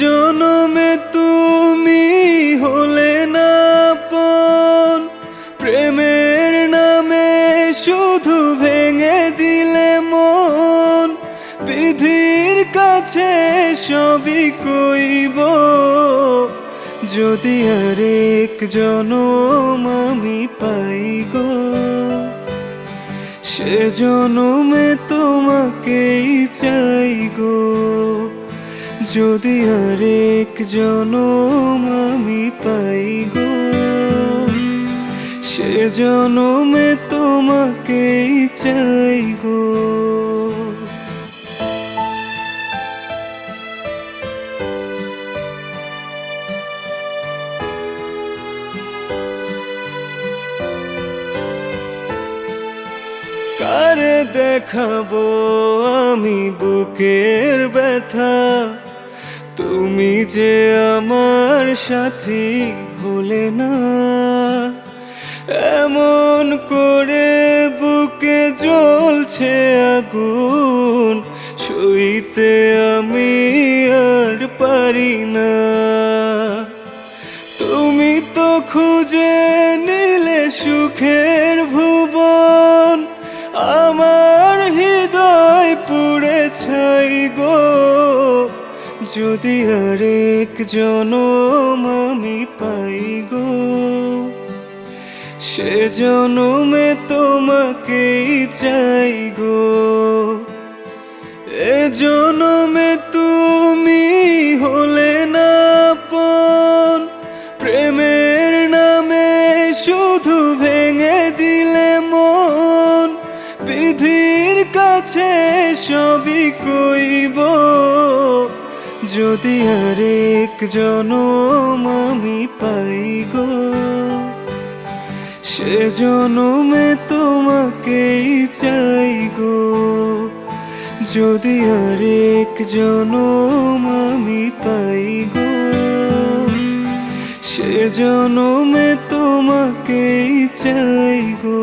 জনমে তুমি হলে না আপন, প্রেমের নামে শুধু ভেঙে দিলে মন। বিধির কাছে সবই কইব, যদি আরেক জনম আমি পাই গো, সে জনমে তোমাকেই চাই গো। যদি আরেক জনম আমি পাই গো, সে জনমে তোমাকেই চাই গো। কারে দেখাবো আমি বুকের ব্যথা, তুমি যে আমার সাথী হলে না। এমন করে বুকে জ্বলছে আগুন, সইতে আমি আর পারি না। তুমি তো খুঁজে নিলে সুখের ভুবন, আমার হৃদয় পুড়ে ছাই গো। যদি আরেক জনম আমি পাই গো, সে জনমে তোমাকেই চাই গো। এ জনমে তুমি হলে না আপন, প্রেমের নামে শুধু ভেঙে দিলে মন। বিধির কাছে সবই কইব, যদি আরেক জনম আমি পাই গো, সে জনমে তোমাকেই চাই গো। যদি আরেক জনম আমি পাই গো, সে জনমে তোমাকেই চাই গো।